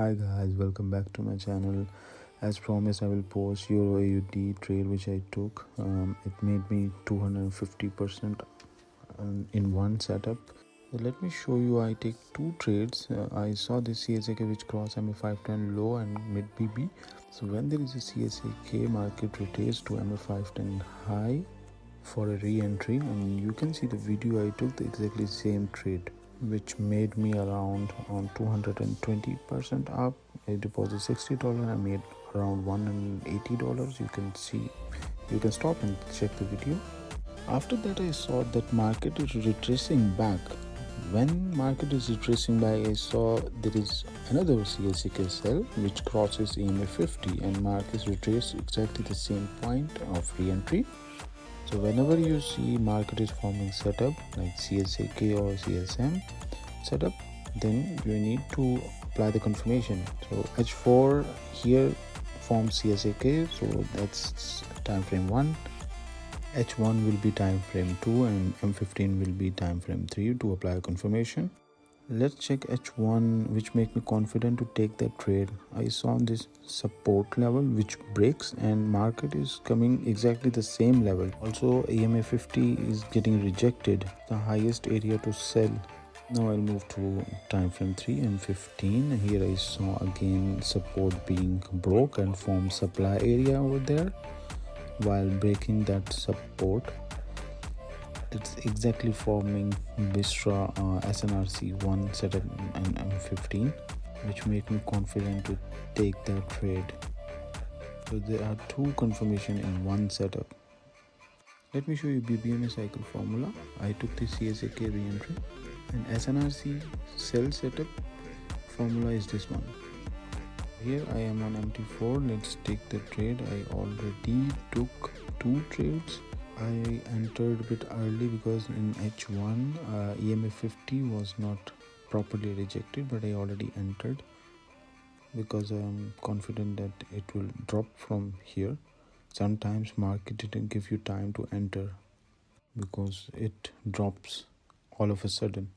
Hi guys, welcome back to my channel. As promised, I will post EURAUD trade which I took. It made me 250% in one setup. Let me show you. I take two trades. I saw this CSAK which crossed MA510 low and mid BB. So when there is a CSAK, market retraces to MA510 high for a re-entry, and you can see the video. I took the exactly same trade which made me around 220% up. I deposited $60. I made around $180. You can see, you can stop and check the video. After that, I saw that market is retracing back. When market is retracing back, I saw there is another CSAK sell which crosses EMA 50 and market retraces exactly the same point of re-entry. So whenever you see market is forming setup like CSAK or CSM setup, then you need to apply the confirmation. So H4 here forms CSAK, so that's time frame 1. H1 will be time frame 2 and M15 will be time frame 3 to apply a confirmation. Let's check H1, which make me confident to take that trade. I saw this support level which breaks and market is coming exactly the same level. Also EMA 50 is getting rejected, the highest area to sell. Now I'll move to time frame 3 and 15. Here I saw again support being broke and form supply area over there. While breaking that support, it's exactly forming Bystra SNRC1 setup and M15, which make me confident to take that trade. So there are two confirmation in one setup. Let me show you BBMA cycle formula. I took the CSAK re-entry and SNRC sell setup formula is this one. Here I am on MT4. Let's take the trade. I already took two trades. I entered a bit early because in H1 EMA 50 was not properly rejected, but I already entered because I am confident that it will drop from here. Sometimes market didn't give you time to enter because it drops all of a sudden.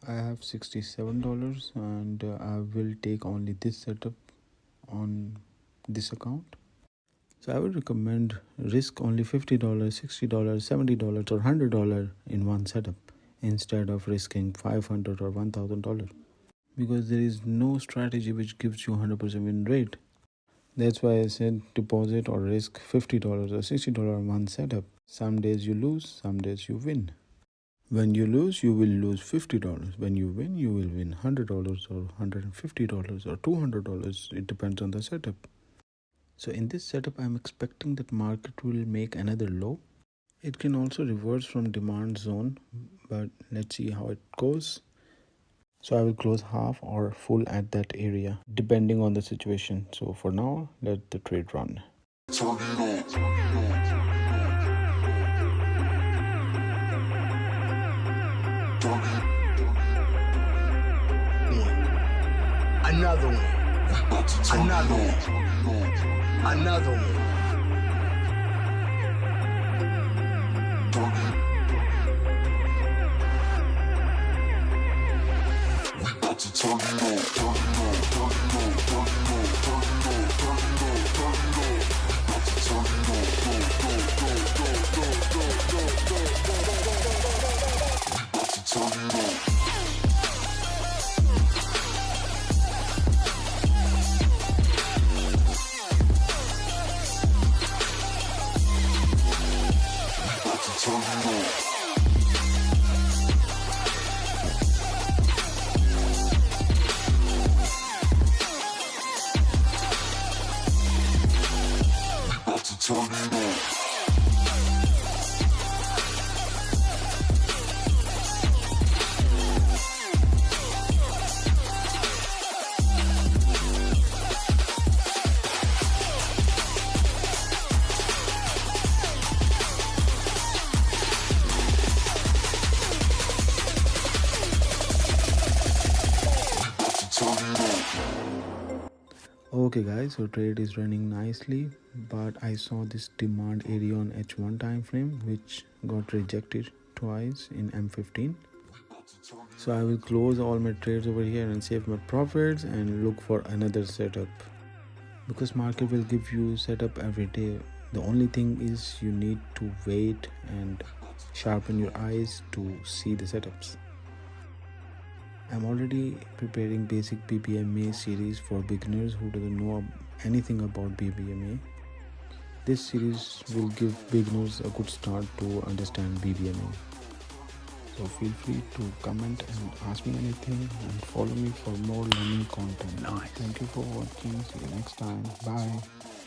I have $67 and I will take only this setup on this account. So I would recommend risk only $50, $60, $70 or $100 in one setup instead of risking $500 or $1,000, because there is no strategy which gives you 100% win rate. That's why I said deposit or risk $50 or $60 in one setup. Some days you lose, some days you win. When you lose, you will lose $50. When you win, you will win $100 or $150 or $200. It depends on the setup. So in this setup, I'm expecting that market will make another low. It can also reverse from demand zone, but let's see how it goes. So I will close half or full at that area, depending on the situation. So for now, let the trade run. Another one. Another one. Another one. Okay guys, so trade is running nicely, but I saw this demand area on H1 time frame which got rejected twice in M15. So I will close all my trades over here and save my profits and look for another setup, because market will give you setup every day. The only thing is you need to wait and sharpen your eyes to see the setups. I'm already preparing Basic BBMA series for beginners who doesn't know anything about BBMA. This series will give beginners a good start to understand BBMA. So feel free to comment and ask me anything, and follow me for more learning content. Nice. Thank you for watching. See you next time. Bye.